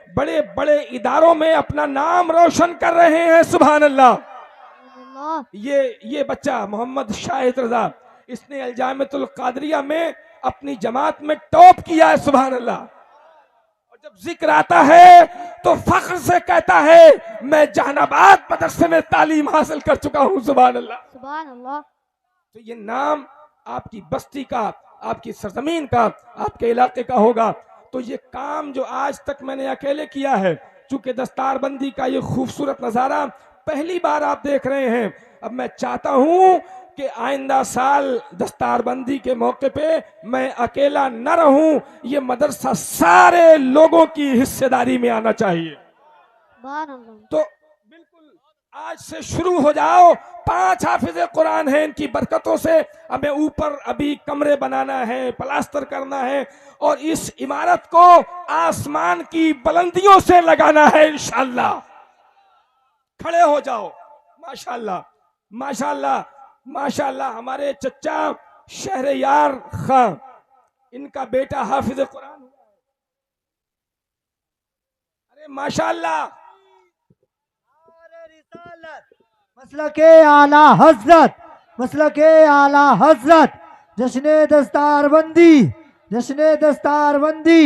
बड़े बड़े इदारों में अपना नाम रोशन कर रहे हैं। सुभान अल्लाह। ये बच्चा मोहम्मद शाहिद रजा, इसने अलजामतुल कादरिया में अपनी जमात में टॉप किया है। सुभान अल्लाह। और जब जिक्र आता है तो फख्र से कहता है मैं जहानाबाद मदरसे में तालीम हासिल कर चुका हूं। सुभान अल्लाह, सुभान अल्लाह। तो ये नाम आपकी बस्ती का, आपकी सरजमीन का, आपके इलाके का होगा। तो ये काम जो आज तक मैंने अकेले किया है, चूंकि दस्तारबंदी का ये खूबसूरत नज़ारा पहली बार आप देख रहे हैं, अब मैं चाहता हूं कि आइंदा साल दस्तारबंदी के मौके पे मैं अकेला न रहूं, ये मदरसा सारे लोगों की हिस्सेदारी में आना चाहिए। तो बिल्कुल आज से शुरू हो जाओ। 5 हाफिज कुरान हैं, इनकी बरकतों से हमें ऊपर अभी कमरे बनाना है, प्लास्टर करना है और इस इमारत को आसमान की बुलंदियों से लगाना है इंशाअल्लाह। खड़े हो जाओ। माशाअल्लाह, माशाअल्लाह, माशाअल्लाह। हमारे चचा शहरयार खां, इनका बेटा हाफिज कुरान हुआ है। अरे माशाअल्लाह। मसलके आला हजरत, मसलके आला हजरत, जश्ने दस्तारबंदी, जश्ने दस्तारबंदी,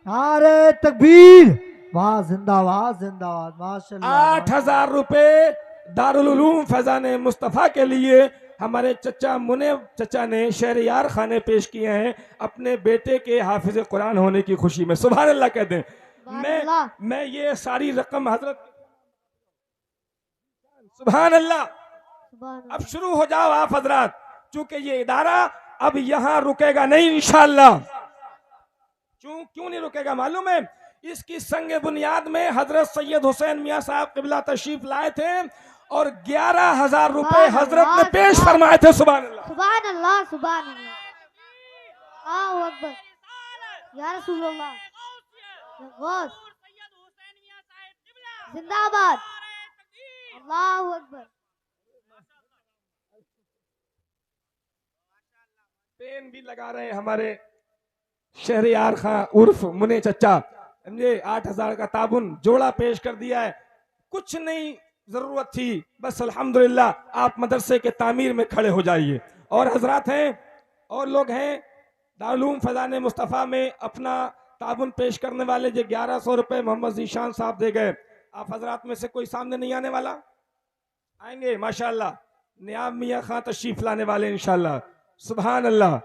नारे तकबीर, वाह जिंदाबाद जिंदाबाद। माशाअल्लाह। 8,000 रुपए दारुल उलूम फैजान मुस्तफ़ा के लिए हमारे चचा मुने चचा ने शहरयार खां ने पेश किए हैं अपने बेटे के हाफिज कुरान होने की खुशी में। सुभान अल्लाह कहते हैं। मैं ये सारी रकम हजरत, सुभान अल्लाह। अब शुरू हो जाओ आप हजरात, चूंकि ये इदारा अब यहां रुकेगा नहीं इंशाअल्लाह। क्यों नहीं रुकेगा मालूम है? इसकी संग बुनियाद में हजरत सैयद हुसैन मियां साहब किबला तशरीफ लाए थे और 11,000 रुपए हजरत ने पेश फरमाए थे। सुभान अल्लाह, सुभान अल्लाह, सुभान अल्लाह, अल्लाहू अकबर, या रसूलुल्लाह, जिंदाबाद, अल्लाहू अकबर। पेन भी लगा रहे हैं हमारे शहरयार खां उर्फ मुने चचा, समझे। 8,000 का ताबुन जोड़ा पेश कर दिया है। कुछ नहीं जरूरत थी, बस अल्हम्दुलिल्लाह आप मदरसे के तामीर में खड़े हो जाइए। और हजरात हैं और लोग हैं दारुल उलूम फैजान मुस्तफ़ा में अपना ताबुन पेश करने वाले जो 1100 रुपए मोहम्मद जीशान साहब दे गए, आप हजरात में से कोई सामने नहीं आने वाला? आएंगे माशाअल्लाह। नियाब मियाँ खां तशरीफ लाने वाले इंशाअल्लाह। सुभान अल्लाह,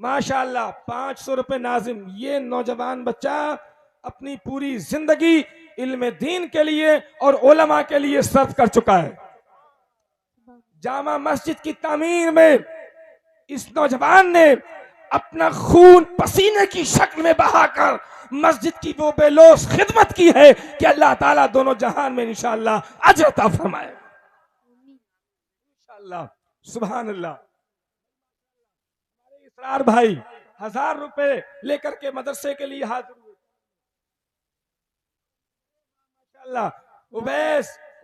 माशाअल्लाह। 500 रुपए नाजिम। ये नौजवान बच्चा अपनी पूरी जिंदगी इल्म दीन के लिए और उलमा के लिए सर्व कर चुका है। जामा मस्जिद की तामीर में इस नौजवान ने अपना खून पसीने की शक्ल में बहाकर मस्जिद की वो बेलोस खिदमत की है कि अल्लाह ताला दोनों जहान में इंशाअल्लाह अजर अता फरमाए इंशाअल्लाह। सुभान अल्लाह। इसरार भाई 1,000 रुपए लेकर के मदरसे के लिए हाजिर हुए। माशाअल्लाह।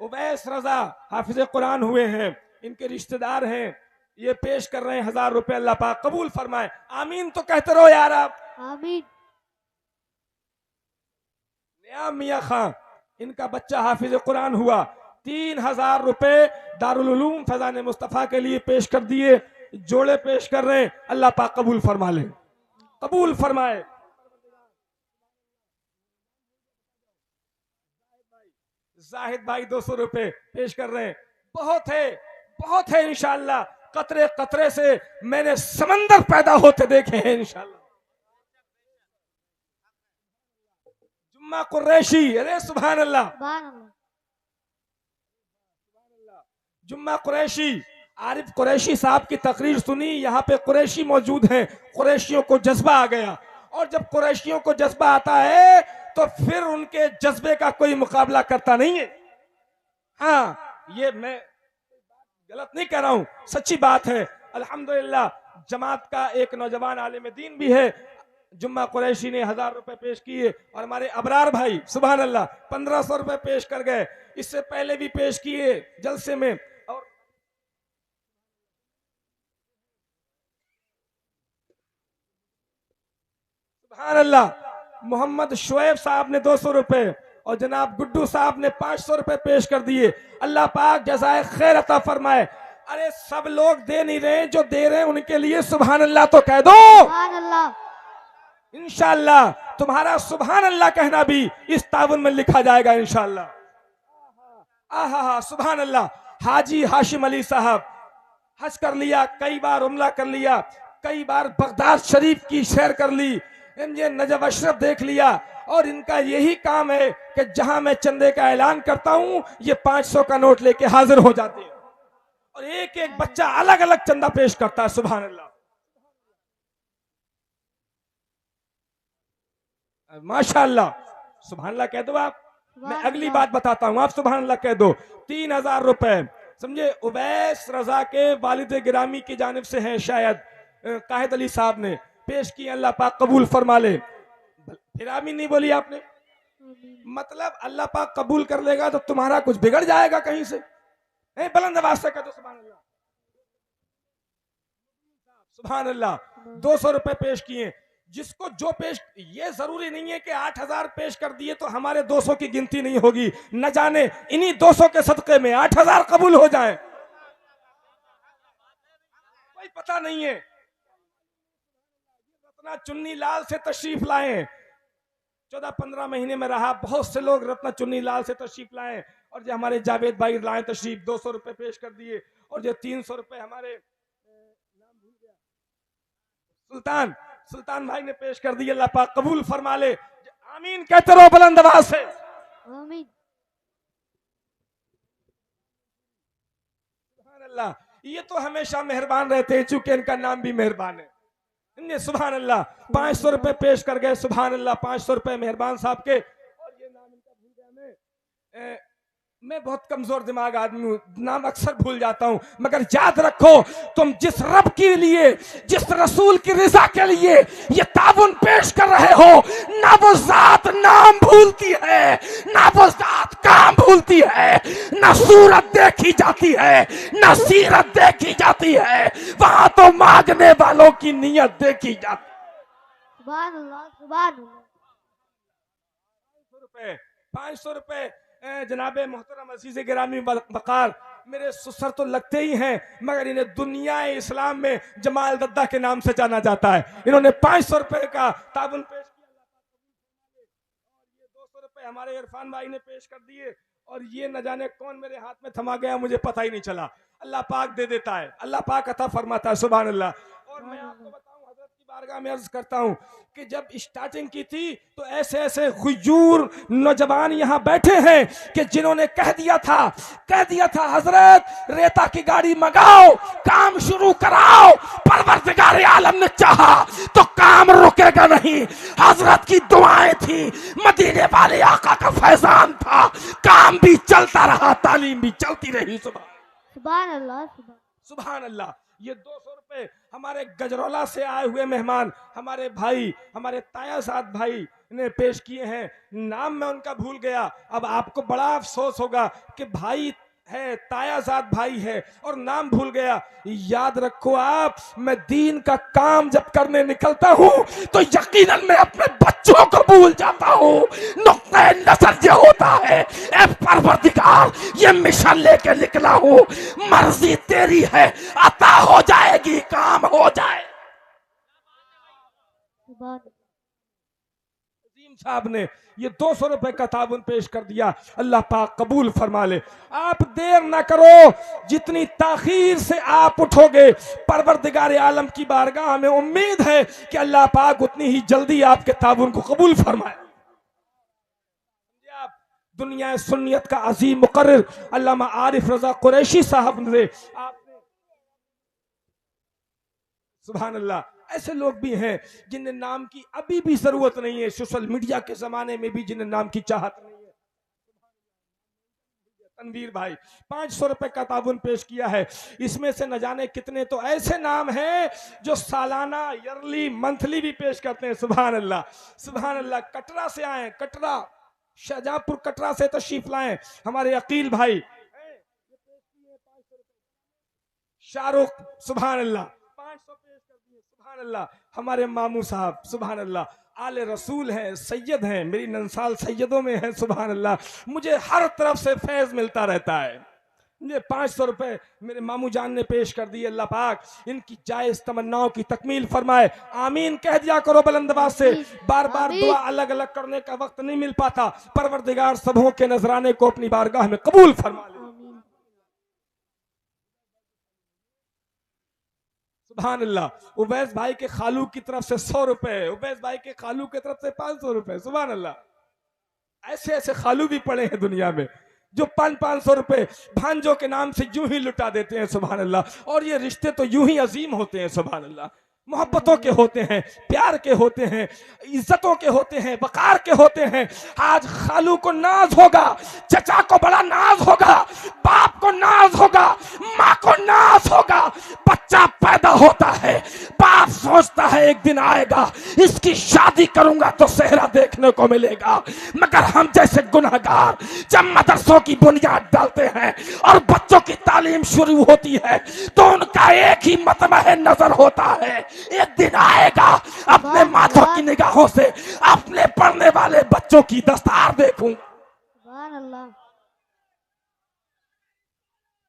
उवैस रजा हाफिज कुरान हुए हैं, इनके रिश्तेदार हैं, ये पेश कर रहे हैं 1,000 रुपए। अल्लाह पाक कबूल फरमाए। आमीन तो कहते रहो यार आप। आमीन। नियाम मियाँ खां, इनका बच्चा हाफिज कुरान हुआ। 3,000 रुपए दारुल उलूम फैजान मुस्तफ़ा के लिए पेश कर दिए, जोड़े पेश कर रहे हैं। अल्लाह पाक कबूल फरमा ले, कबूल फरमाए। जाहिद भाई 200 रुपए पेश कर रहे हैं। बहुत है, बहुत है इंशाअल्लाह। कतरे कतरे से मैंने समंदर पैदा होते देखे हैं इंशाअल्लाह। जुम्मा कुरैशी, अरे सुभान अल्लाह, जुम्मा कुरैशी। आरिफ कुरैशी साहब की तकरीर सुनी, यहाँ पे कुरैशी मौजूद हैं। कुरैशियों को जज्बा आ गया, और जब कुरैशियों को जज्बा आता है तो फिर उनके जज्बे का कोई मुकाबला करता नहीं है। हाँ, ये मैं गलत नहीं कह रहा हूं, सच्ची बात है। अल्हम्दुलिल्लाह जमात का एक नौजवान आलिम दीन भी है। जुम्मा कुरैशी ने 1,000 रुपए पेश किए और हमारे अबरार भाई सुभान अल्लाह 1,500 रुपए पेश कर गए। इससे पहले भी पेश किए जलसे में। और सुभान अल्लाह, मोहम्मद शुएब साहब ने 200 रुपए और जनाब गुड्डू साहब ने 500 रुपए पेश कर दिए। अल्लाह पाक जज़ाए खैर अता फरमाए। अरे सब लोग दे नहीं रहे, जो दे रहे हैं उनके लिए सुभान अल्लाह तो कह दो। सुभान अल्लाह। इंशाअल्लाह तुम्हारा सुभान अल्लाह कहना भी इस ताउन में लिखा जाएगा इंशाअल्लाह। आहा सुभान अल्लाह। हाजी हाशिम अली साहब हज कर लिया, कई बार उम्रा कर लिया, कई बार बगदाद शरीफ की सैर कर ली, ये नजब अशरफ देख लिया, और इनका यही काम है कि जहां मैं चंदे का ऐलान करता हूं ये 500 का नोट लेके हाजिर हो जाते हैं और एक एक बच्चा अलग अलग चंदा पेश करता है। सुभान अल्लाह, माशाअल्लाह। सुभान अल्लाह कह दो आप। मैं अगली बात बताता हूं, आप सुभान अल्लाह कह दो। 3000 रुपए समझे उवैस रजा के वालिद गिरामी की जानिब से हैं, शायद काहिद अली साहब ने पेश किए। अल्लाह पाक कबूल फरमा ले। फिर आमीन नहीं बोली आपने? मतलब अल्लाह पाक कबूल कर लेगा तो तुम्हारा कुछ बिगड़ जाएगा कहीं से? बुलंद आवाज से कह दो सुभान अल्लाह। सुभान अल्लाह। 200 रुपए पेश किए। जिसको जो पेश, ये जरूरी नहीं है कि 8000 पेश कर दिए तो हमारे 200 की गिनती नहीं होगी। न जाने इन्हीं 200 के सदके में 8000 कबूल हो जाए, कोई पता नहीं है। रत्ना चुन्नी लाल से तशरीफ लाए, 14-15 महीने में रहा, बहुत से लोग रत्ना चुन्नी लाल से तशरीफ लाए, और जो हमारे जावेद भाई लाए तशरीफ 200 रुपए पेश कर दिए, और जो 300 रुपए हमारे नाम भूल गया सुल्तान भाई ने पेश कर दिए। अल्लाह पाक कबूल फरमा ले। आमीन कहते रहो बुलंद आवाज से। आमीन। सुभान अल्लाह। ये तो हमेशा मेहरबान रहते हैं, चूंकि इनका नाम भी मेहरबान है। इनने सुभान अल्लाह 500 रुपए पेश कर गए। सुभान अल्लाह 500 रुपए मेहरबान साहब के। और ये नाम इनका भूल गया मैं बहुत कमजोर दिमाग आदमी हूं, नाम अक्सर भूल जाता हूं, मगर याद रखो तुम जिस रब के लिए, जिस रसूल की रजा के लिए ये ताउन पेश कर रहे हो, ना वो जात नाम भूलती है, ना वो जात काम भूलती है, ना सूरत देखी जाती है, ना सीरत देखी जाती है, वहां तो मांगने वालों की नीयत देखी जाती है। सुभान अल्लाह। सुभान अल्लाह। 500 रुपए जनाबे मोहतरम अजीज गिरामी वकार मेरे ससुर तो लगते ही हैं, मगर इन्हें दुनिया इस्लाम में जमाल दद्दा के नाम से जाना जाता है। इन्होंने 500 रुपए का ताबन पेश किया, और ये 200 रुपए हमारे इरफान भाई ने पेश कर दिए, और ये न जाने कौन मेरे हाथ में थमा गया, मुझे पता ही नहीं चला। अल्लाह पाक दे देता है, अल्लाह पाक अता फरमाता है। सुभान अल्लाह। और मैं आपको बताऊं, हजरत की बारगाह में अर्ज करता हूं कि जब स्टार्टिंग की थी तो ऐसे ऐसे हुजूर नौजवान यहाँ बैठे हैं कि जिन्होंने कह दिया था हजरत रेता की गाड़ी मंगाओ, काम शुरू कराओ। परवरदिगार आलम ने चाहा तो काम रुकेगा नहीं। हजरत की दुआएं थी, मदीने वाले आका का फैजान था, काम भी चलता रहा, तालीम भी चलती रही। सुभान अल्लाह। सुभान अल्लाह। ये 200 रुपए हमारे गजरौला से आए हुए मेहमान, हमारे भाई, हमारे तायाजाद भाई ने पेश किए हैं। नाम मैं उनका भूल गया। अब आपको बड़ा अफसोस होगा कि भाई है, तायाजाद भाई है, और नाम भूल गया। याद रखो आप, मैं दीन का काम जब करने निकलता हूं तो यकीनन मैं अपने बच्चों को भूल जाता हूं। नुक्ते नजर ये होता है, ए परवरदिगार ये मिशन लेके निकला हूं, मर्जी तेरी है, अता हो जाएगी, काम हो जाए। साहब ने ये 200 रुपए का ताबन पेश कर दिया। अल्लाह पाक कबूल फरमा ले। आप देर ना करो, जितनी ताखीर से आप उठोगे परवरदिगार आलम की बारगाह में उम्मीद है कि अल्लाह पाक उतनी ही जल्दी आपके ताबन को कबूल फरमाए। आप दुनिया सुन्नियत का अजीम मुकर्रिर अल्लामा आरिफ रजा कुरैशी साहब ने आपने, सुभान अल्लाह, ऐसे लोग भी हैं जिन्हें नाम की अभी भी जरूरत नहीं है, सोशल मीडिया के जमाने में भी जिन्हें नाम की चाहत नहीं है। तनवीर भाई 500 रुपए का ताबन पेश किया है। इसमें से न जाने कितने तो ऐसे नाम हैं जो सालाना, ईयरली, मंथली भी पेश करते हैं। सुभान अल्लाह। सुभान अल्लाह। कटरा से आए, कटरा, शाहजहांपुर कटरा से तशरीफ लाए हमारे अकील भाई शाहरुख, सुभान अल्लाह, 500 पेश कर दिए। सुभान अल्लाह। हमारे मामू साहब, सुभान अल्लाह, आले रसूल हैं, सैयद हैं, मेरी नंसाल सैयदों में है। सुभान अल्लाह, मुझे हर तरफ से फैज मिलता रहता है। मुझे 500 रुपए मेरे मामू जान ने पेश कर दिए। अल्लाह पाक इनकी जायज तमन्नाओं की तकमील फरमाए। आमीन कह दिया करो बुलंद आवाज से। बार बार आमीन। दुआ अलग अलग करने का वक्त नहीं मिल पाता। परवरदिगार सबों के नजराने को अपनी बारगाह में कबूल फरमा ले। आमीन। सुभान अल्लाह। उवैस भाई के खालू की तरफ से 100 रुपए, उवैस भाई के खालू की तरफ से 500 रुपए। सुभान अल्लाह। ऐसे ऐसे खालू भी पड़े हैं दुनिया में जो 500 रुपए भांजों के नाम से यूं ही लुटा देते हैं। सुभान अल्लाह। और ये रिश्ते तो यूं ही अजीम होते हैं। सुभान अल्लाह। मोहब्बतों के होते हैं, प्यार के होते हैं, इज्जतों के होते हैं, वकार के होते हैं। आज खालू को नाज होगा, चचा को बड़ा नाज होगा, बाप को नाज होगा, माँ को नाज होगा। बच्चा पैदा होता है, बाप सोचता है एक दिन आएगा इसकी शादी करूंगा तो सेहरा देखने को मिलेगा। मगर हम जैसे गुनहगार जब मदरसों की बुनियाद डालते हैं और बच्चों की तालीम शुरू होती है तो उनका एक ही मतमह नजर होता है, एक दिन आएगा अपने माथों की निगाहों से अपने पढ़ने वाले बच्चों की दस्तार देखूं। सुभान अल्लाह।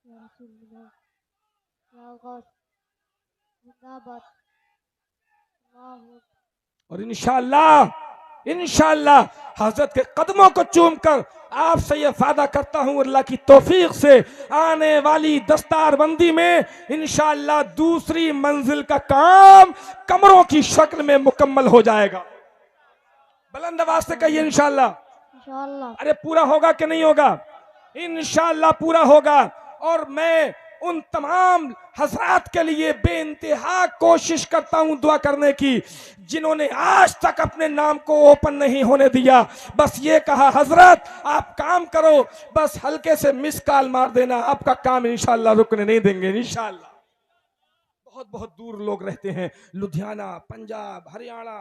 या रसूलुल्लाह, या गौस, जिंदाबाद। अल्लाहू अकबर। और इंशाअल्लाह इंशाअल्लाह हजरत के कदमों को चूमकर आपसे यह फायदा करता हूं अल्लाह की तौफीक से आने वाली दस्तारबंदी में इंशाअल्लाह दूसरी मंजिल का काम कमरों की शक्ल में मुकम्मल हो जाएगा। बुलंद आवाज से कहिए इंशाअल्लाह। इंशाअल्लाह। अरे पूरा होगा कि नहीं होगा? इंशाअल्लाह पूरा होगा। और मैं उन तमाम हजरात के लिए बेइंतहा कोशिश करता हूं दुआ करने की जिन्होंने आज तक अपने नाम को ओपन नहीं होने दिया। बस ये कहा हजरत आप काम करो, बस हल्के से मिस कॉल मार देना, आपका काम इंशाअल्लाह रुकने नहीं देंगे इंशाअल्लाह। बहुत बहुत दूर लोग रहते हैं, लुधियाना, पंजाब, हरियाणा,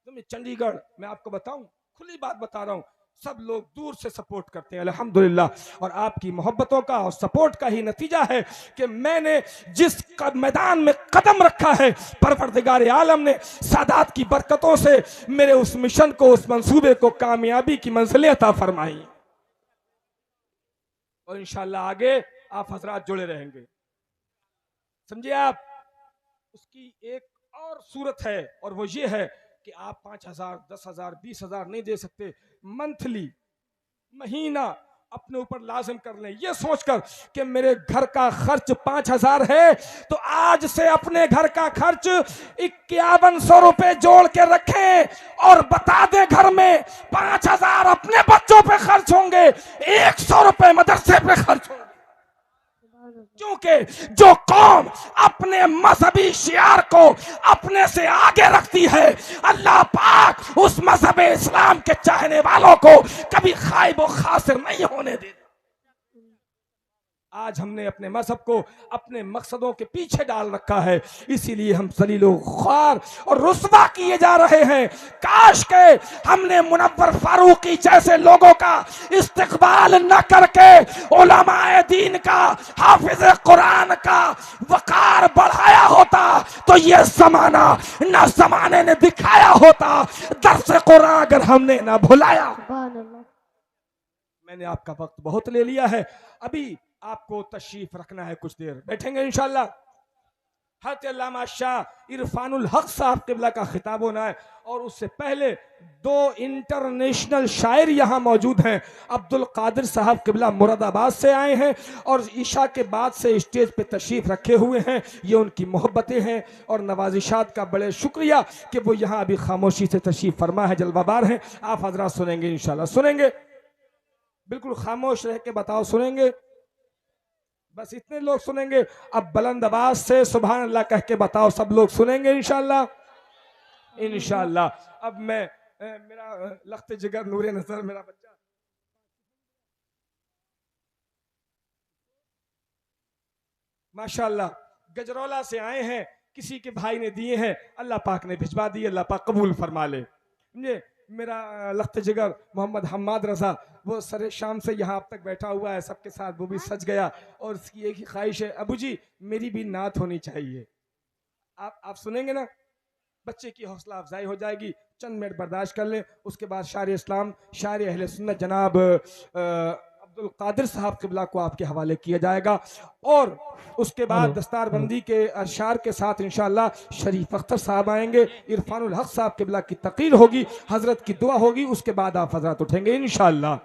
चंडीगढ़। मैं आपको बताऊं, खुली बात बता रहा हूं, सब लोग दूर से सपोर्ट करते हैं अल्हम्दुलिल्लाह। और आपकी मोहब्बतों का और सपोर्ट का ही नतीजा है कि मैंने जिस मैदान में कदम रखा है परवरदिगार आलम ने सादात की बरकतों से मेरे उस मिशन को, उस मंसूबे को कामयाबी की मंजिलें अता फरमाई। और इंशाअल्लाह आगे आप हजरात जुड़े रहेंगे। समझिए आप, उसकी एक और सूरत है और वो ये है कि आप 5,000, 10,000, 20,000 नहीं दे सकते। मंथली, महीना अपने ऊपर लाजिम कर लें, ये सोचकर कि मेरे घर का खर्च 5,000 है तो आज से अपने घर का खर्च 5100 रुपए जोड़ के रखें और बता दे घर में 5,000 अपने बच्चों पे खर्च होंगे, 100 रुपए मदरसे पे खर्च होंगे। क्योंकि जो कौम अपने मजहबी शियार को अपने से आगे रखती है अल्लाह पाक उस मजहब इस्लाम के चाहने वालों को कभी खाइब व खासिर नहीं होने देता। आज हमने अपने मजहब को अपने मकसदों के पीछे डाल रखा है, इसीलिए हम जलीलो ख्वार और रुस्वा किए जा रहे हैं। काश के हमने मुनव्वर फारूकी जैसे लोगों का इस्तिकबाल न करके उलमाए दीन का, हाफिज कुरान का वकार बढ़ाया होता तो ये जमाना न जमाने ने दिखाया होता, दर्स कुरान अगर हमने न भुलाया। सुभान अल्लाह। मैंने आपका वक्त बहुत ले लिया है, अभी आपको तशरीफ रखना है, कुछ देर बैठेंगे इंशाअल्लाह। हज़रत अल्लामा शाह इरफानुल हक साहब किबला का खिताब होना है और उससे पहले 2 इंटरनेशनल शायर यहाँ मौजूद हैं। अब्दुल कादिर साहब किबला मुरादाबाद से आए हैं और ईशा के बाद से स्टेज पे तशरीफ रखे हुए हैं। ये उनकी मोहब्बतें हैं और नवाजिशात का बड़े शुक्रिया कि वो यहाँ अभी खामोशी से तशरीफ फरमा है, जलवाबार हैं। आप हजरात सुनेंगे इंशाल्लाह, सुनेंगे, बिल्कुल खामोश रह के बताओ, सुनेंगे? बस इतने लोग सुनेंगे। अब बुलंद आवाज से सुभान अल्लाह कह के बताओ, सब लोग सुनेंगे इंशाअल्लाह इंशाअल्लाह। अब मैं मेरा लख्त जिगर नूरे नजर मेरा बच्चा माशाअल्लाह गजरौला से आए हैं, किसी के भाई ने दिए हैं, अल्लाह पाक ने भिजवा दिए, अल्लाह पाक कबूल फरमा ले। मेरा लख्त जिगर मोहम्मद हम्माद रजा वो सरे शाम से यहाँ अब तक बैठा हुआ है सबके साथ, वो भी सज गया और उसकी एक ही ख्वाहिश है, अबू जी मेरी भी नात होनी चाहिए। आप सुनेंगे ना, बच्चे की हौसला अफजाई हो जाएगी। चंद मिनट बर्दाश्त कर ले। उसके बाद शायर इस्लाम, शायर अहले सुन्नत जनाब अब्दुल कादिर साहब किबला को आपके हवाले किया जाएगा। और उसके बाद दस्तारबंदी के अशार के साथ इंशाअल्लाह शरीफ अख्तर साहब आएंगे, इरफानुल हक साहब किबला की तकीर होगी, हजरत की दुआ होगी, उसके बाद आप हजरत उठेंगे इंशाअल्लाह।